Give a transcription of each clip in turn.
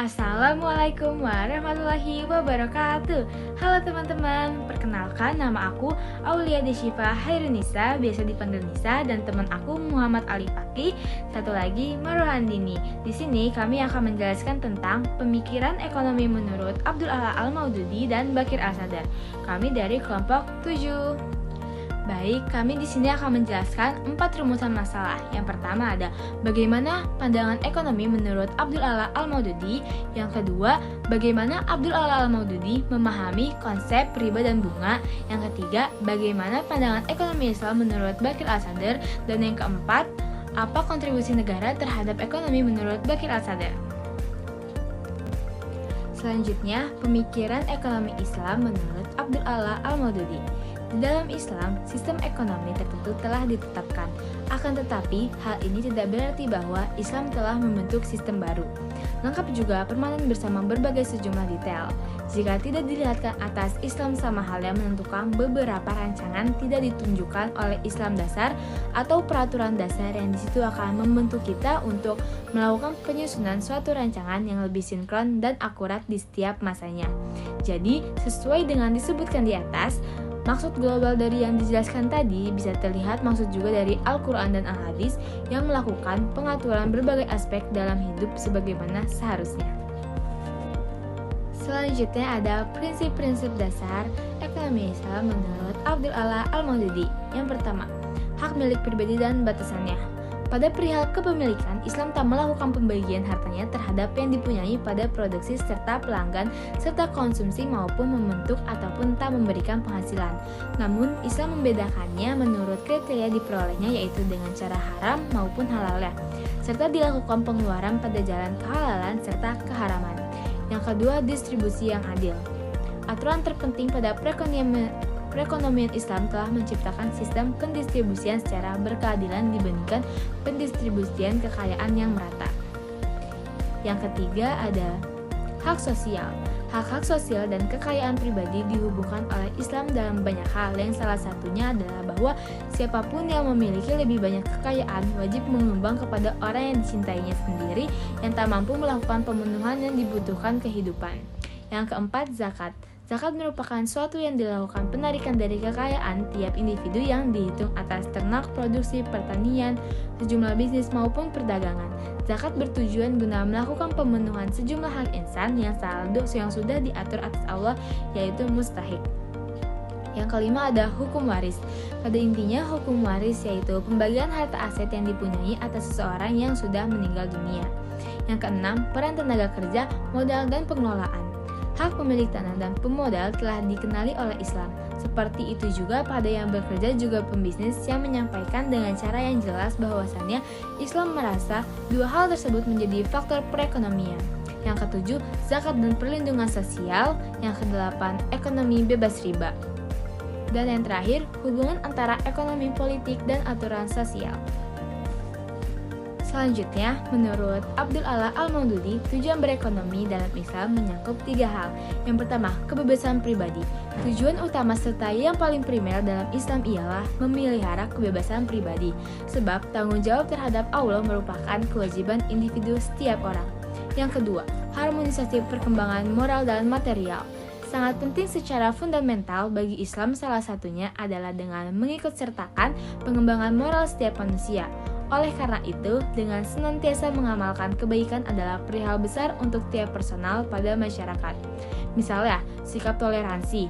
Assalamualaikum warahmatullahi wabarakatuh. Halo teman-teman, perkenalkan nama aku Aulia Deshifa Hairunisa, biasa dipanggil Nisa, dan teman aku Muhammad Ali Fakih, satu lagi Marwahandini. Di sini kami akan menjelaskan tentang pemikiran ekonomi menurut Abdul Ala Al-Maududi dan Bakir Al-Sadar. Kami dari kelompok 7. Baik, kami di sini akan menjelaskan 4 rumusan masalah. Yang pertama ada bagaimana pandangan ekonomi menurut Abdul Ala Al-Maududi. Yang kedua, bagaimana Abdul Ala Al-Maududi memahami konsep riba dan bunga. Yang ketiga, bagaimana pandangan ekonomi Islam menurut Bakir Al-Sadar. Dan yang keempat, apa kontribusi negara terhadap ekonomi menurut Bakir Al-Sadar. Selanjutnya, pemikiran ekonomi Islam menurut Abdul Ala Al-Maududi. Di dalam Islam, sistem ekonomi tertentu telah ditetapkan. Akan tetapi, hal ini tidak berarti bahwa Islam telah membentuk sistem baru. Lengkap juga permanen bersama berbagai sejumlah detail. Jika tidak dilihat ke atas, Islam sama halnya menentukan beberapa rancangan tidak ditunjukkan oleh Islam dasar atau peraturan dasar yang disitu akan membentuk kita untuk melakukan penyusunan suatu rancangan yang lebih sinkron dan akurat di setiap masanya. Jadi, sesuai dengan disebutkan di atas, maksud global dari yang dijelaskan tadi bisa terlihat maksud juga dari Al-Quran dan Al-Hadis yang melakukan pengaturan berbagai aspek dalam hidup sebagaimana seharusnya. Selanjutnya ada prinsip-prinsip dasar ekonomi Islam menurut Abdul Ala Al-Maududi. Yang pertama, hak milik pribadi dan batasannya. Pada perihal kepemilikan, Islam tak melakukan pembagian hartanya terhadap yang dipunyai pada produksi serta pelanggan serta konsumsi maupun membentuk ataupun tak memberikan penghasilan. Namun, Islam membedakannya menurut kriteria diperolehnya yaitu dengan cara haram maupun halalnya, serta dilakukan pengeluaran pada jalan kehalalan serta keharaman. Yang kedua, distribusi yang adil. Aturan terpenting pada perekonomian Islam telah menciptakan sistem pendistribusian secara berkeadilan dibandingkan pendistribusian kekayaan yang merata. Yang ketiga ada hak sosial. Hak-hak sosial dan kekayaan pribadi dihubungkan oleh Islam dalam banyak hal, yang salah satunya adalah bahwa siapapun yang memiliki lebih banyak kekayaan wajib menyumbang kepada orang yang dicintainya sendiri yang tak mampu melakukan pemenuhan yang dibutuhkan kehidupan. Yang keempat, zakat. Zakat merupakan suatu yang dilakukan penarikan dari kekayaan tiap individu yang dihitung atas ternak, produksi, pertanian, sejumlah bisnis maupun perdagangan. Zakat bertujuan guna melakukan pemenuhan sejumlah hak insan yang sudah diatur atas Allah, yaitu mustahik. Yang kelima ada hukum waris. Pada intinya hukum waris yaitu pembagian harta aset yang dipunyai atas seseorang yang sudah meninggal dunia. Yang keenam, peran tenaga kerja, modal dan pengelolaan. Hak pemilik tanah dan pemodal telah dikenali oleh Islam. Seperti itu juga pada yang bekerja juga pembisnis yang menyampaikan dengan cara yang jelas bahwasannya Islam merasa dua hal tersebut menjadi faktor perekonomian. Yang ketujuh, zakat dan perlindungan sosial. Yang kedelapan, ekonomi bebas riba. Dan yang terakhir, hubungan antara ekonomi politik dan aturan sosial. Selanjutnya, menurut Abdul Ala Al-Maududi, tujuan berekonomi dalam Islam menyangkut 3 hal. Yang pertama, kebebasan pribadi. Tujuan utama serta yang paling primer dalam Islam ialah memelihara kebebasan pribadi, sebab tanggung jawab terhadap Allah merupakan kewajiban individu setiap orang. Yang kedua, harmonisasi perkembangan moral dan material. Sangat penting secara fundamental bagi Islam, salah satunya adalah dengan mengikut sertakan pengembangan moral setiap manusia. Oleh karena itu, dengan senantiasa mengamalkan kebaikan adalah perihal besar untuk tiap personal pada masyarakat. Misalnya, sikap toleransi,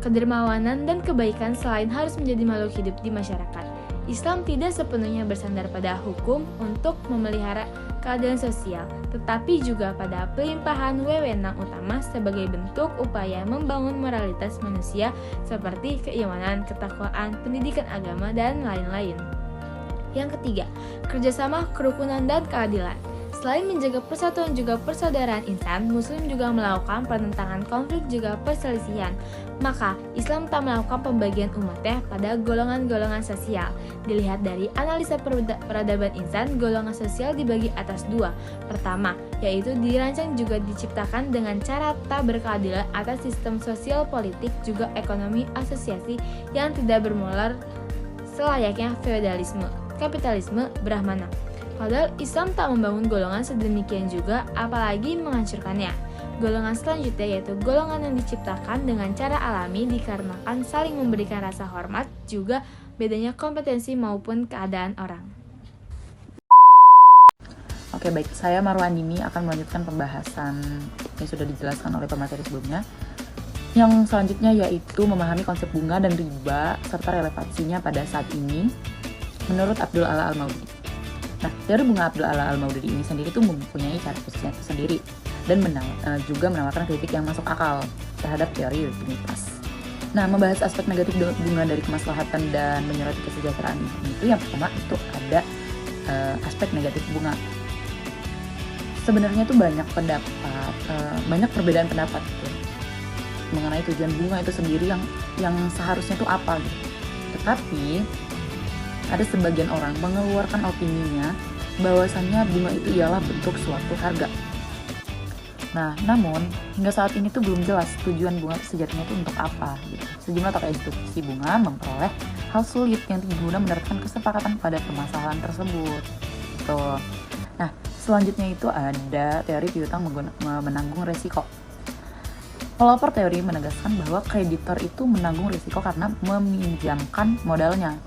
kedermawanan dan kebaikan selain harus menjadi makhluk hidup di masyarakat. Islam tidak sepenuhnya bersandar pada hukum untuk memelihara keadilan sosial, tetapi juga pada pelimpahan wewenang utama sebagai bentuk upaya membangun moralitas manusia seperti keimanan, ketakwaan, pendidikan agama, dan lain-lain. Yang ketiga, kerjasama, kerukunan, dan keadilan. Selain menjaga persatuan juga persaudaraan insan, Muslim juga melakukan penentangan konflik juga perselisihan. Maka, Islam tak melakukan pembagian umatnya pada golongan-golongan sosial. Dilihat dari analisa peradaban insan, golongan sosial dibagi atas 2. Pertama, yaitu dirancang juga diciptakan dengan cara tak berkeadilan atas sistem sosial politik juga ekonomi asosiasi yang tidak bermuara selayaknya feodalisme, kapitalisme, brahmana. Padahal Islam tak membangun golongan sedemikian juga, apalagi menghancurkannya. Golongan selanjutnya yaitu golongan yang diciptakan dengan cara alami dikarenakan saling memberikan rasa hormat, juga bedanya kompetensi maupun keadaan orang. Oke, baik, saya Marwan Dini akan melanjutkan pembahasan yang sudah dijelaskan oleh pemateri sebelumnya. Yang selanjutnya yaitu memahami konsep bunga dan riba serta relevansinya pada saat ini menurut Abdul A'la Al-Maududi. Nah, teori bunga Abdul A'la Al-Maududi ini sendiri tuh mempunyai cara kerjanya tersendiri dan juga menawarkan kritik yang masuk akal terhadap teori rutinitas. Nah, membahas aspek negatif bunga dari kemaslahatan dan menyoroti kesejahteraan itu, yang pertama itu ada aspek negatif bunga. Sebenarnya tuh banyak perbedaan pendapat gitu, mengenai tujuan bunga itu sendiri yang seharusnya tuh apa gitu. Tetapi ada sebagian orang mengeluarkan opininya bahwasannya bunga itu ialah bentuk suatu harga. Nah, namun hingga saat ini tuh belum jelas tujuan bunga sejatinya itu untuk apa gitu. Sejumlah tokoh institusi bunga memperoleh hal sulit yang guna menerapkan kesepakatan pada permasalahan tersebut. Gitu. Nah, selanjutnya itu ada teori piutang menanggung resiko. Pelopor teori menegaskan bahwa kreditor itu menanggung risiko karena meminjamkan modalnya.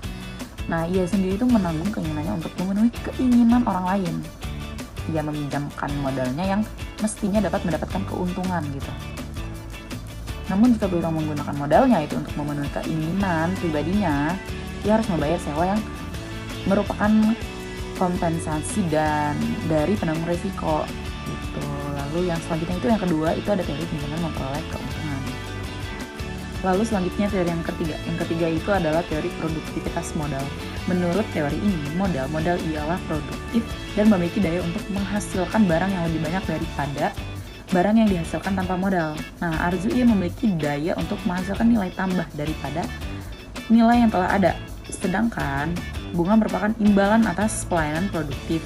Nah, ia sendiri itu menanggung keinginannya untuk memenuhi keinginan orang lain. Ia meminjamkan modalnya yang mestinya dapat mendapatkan keuntungan gitu. Namun jika piutang menggunakan modalnya itu untuk memenuhi keinginan pribadinya, ia harus membayar sewa yang merupakan kompensasi dan dari penanggung risiko gitu. Lalu yang selanjutnya itu yang kedua itu ada teori pinjaman memperoleh keuntungan. Lalu selanjutnya teori yang ketiga itu adalah teori produktivitas modal. Menurut teori ini, modal ialah produktif dan memiliki daya untuk menghasilkan barang yang lebih banyak daripada barang yang dihasilkan tanpa modal. Nah, ia memiliki daya untuk menghasilkan nilai tambah daripada nilai yang telah ada. Sedangkan bunga merupakan imbalan atas pelayanan produktif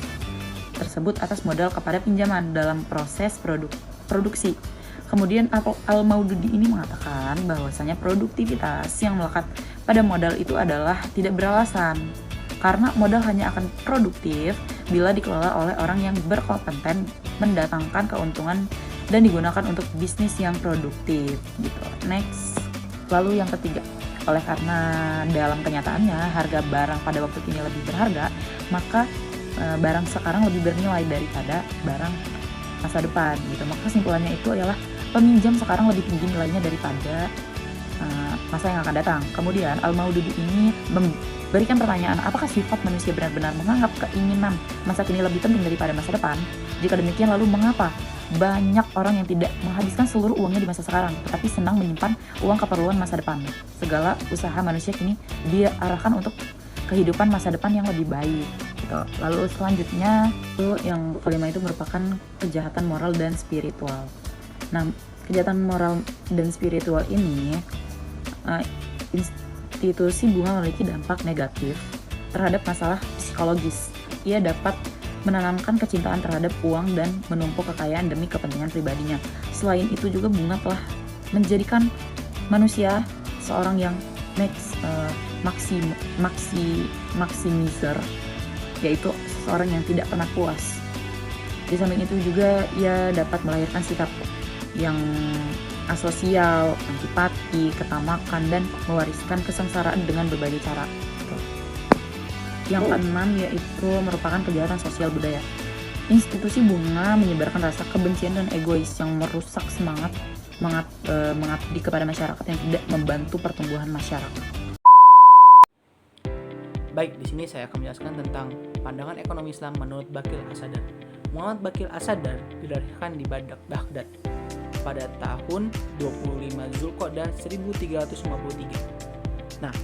tersebut atas modal kepada pinjaman dalam proses produksi. Kemudian Al-Maududi ini mengatakan bahwasanya produktivitas yang melekat pada modal itu adalah tidak beralasan, karena modal hanya akan produktif bila dikelola oleh orang yang berkompeten mendatangkan keuntungan dan digunakan untuk bisnis yang produktif gitu. Next. Lalu yang ketiga, oleh karena dalam kenyataannya harga barang pada waktu ini lebih berharga, maka barang sekarang lebih bernilai daripada barang masa depan gitu. Maka kesimpulannya itu adalah peminjam sekarang lebih tinggi nilainya daripada masa yang akan datang. Kemudian Al-Maududi ini memberikan pertanyaan, apakah sifat manusia benar-benar menganggap keinginan masa kini lebih penting daripada masa depan? Jika demikian, lalu mengapa banyak orang yang tidak menghabiskan seluruh uangnya di masa sekarang, tetapi senang menyimpan uang keperluan masa depan? Segala usaha manusia kini dia arahkan untuk kehidupan masa depan yang lebih baik. Gitu. Lalu selanjutnya itu yang kelima itu merupakan kejahatan moral dan spiritual. Nah, kejahatan moral dan spiritual ini institusi bunga memiliki dampak negatif terhadap masalah psikologis. Ia dapat menanamkan kecintaan terhadap uang dan menumpuk kekayaan demi kepentingan pribadinya. Selain itu juga bunga telah menjadikan manusia seorang yang maksimizer, yaitu seseorang yang tidak pernah puas. Di samping itu juga ia dapat melahirkan sikap yang asosial, antipati, ketamakan, dan mewariskan kesengsaraan dengan berbagai cara. Yang keenam yaitu merupakan kejahatan sosial budaya. Institusi bunga menyebarkan rasa kebencian dan egois yang merusak semangat mengabdi kepada masyarakat yang tidak membantu pertumbuhan masyarakat. Baik, di sini saya akan menjelaskan tentang pandangan ekonomi Islam menurut Bakir As-Sadar. Muhammad Bakir As-Sadar dilahirkan di Baghdad pada tahun 25 Zulqa'dah 1353. Nah,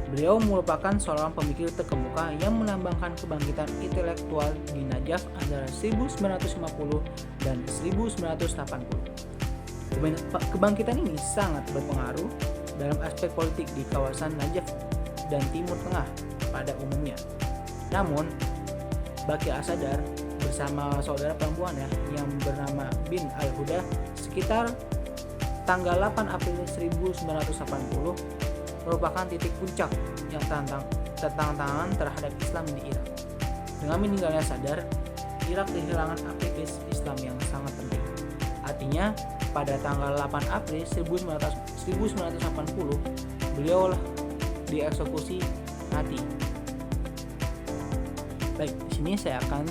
beliau merupakan seorang pemikir terkemuka yang melambangkan kebangkitan intelektual di Najaf antara 1950 dan 1980. Kebangkitan ini sangat berpengaruh dalam aspek politik di kawasan Najaf dan Timur Tengah pada umumnya. Namun, Bakir As-Sadar bersama saudara perempuannya yang bernama Bin Al-Huda sekitar tanggal 8 April 1980 merupakan titik puncak yang tertantangan terhadap Islam di Irak. Dengan meninggalnya Sadar, Irak kehilangan aktivis Islam yang sangat penting. Artinya, pada tanggal 8 April 1980, beliau dieksekusi mati. Baik, di sini saya akan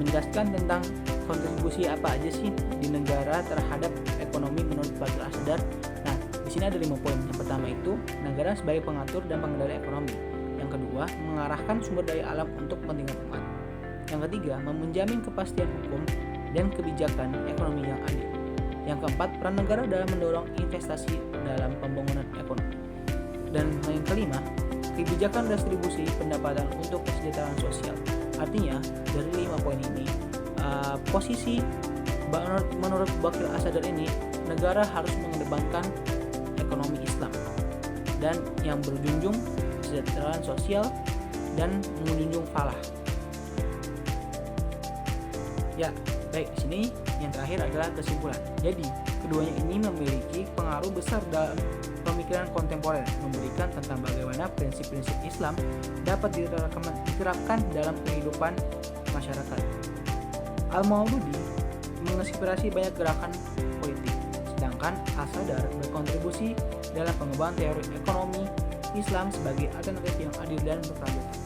menjelaskan tentang kontribusi apa aja sih di negara terhadap ekonomi menurut Bakir As-Sadar. Nah, di sini ada 5 poin. Yang pertama itu negara sebagai pengatur dan pengendali ekonomi. Yang kedua, mengarahkan sumber daya alam untuk kepentingan umat. Yang ketiga, menjamin kepastian hukum dan kebijakan ekonomi yang adil. Yang keempat, peran negara dalam mendorong investasi dalam pembangunan ekonomi. Dan yang kelima, kebijakan distribusi pendapatan untuk kesejahteraan sosial. Artinya, dari 5 poin ini, posisi menurut Bakir As-Sadar ini, negara harus mengedepankan ekonomi Islam dan yang berjunjung kesejahteraan sosial dan menjunjung falah. Ya, baik, di sini yang terakhir adalah kesimpulan. Jadi, keduanya ini memiliki pengaruh besar dalam pemikiran kontemporer, memberikan tentang bagaimana prinsip-prinsip Islam dapat diterapkan dalam kehidupan masyarakat. Al-Maududi menginspirasi banyak gerakan politik, sedangkan As-Sadar berkontribusi dalam pengembangan teori ekonomi Islam sebagai alternatif yang adil dan berkelanjutan.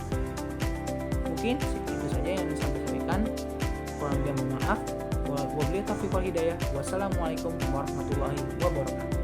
Mungkin itu saja yang bisa saya sampaikan. Kurang lebih mohon maaf. Wabillahi taufiq wal hidayah. Wassalamualaikum warahmatullahi wabarakatuh.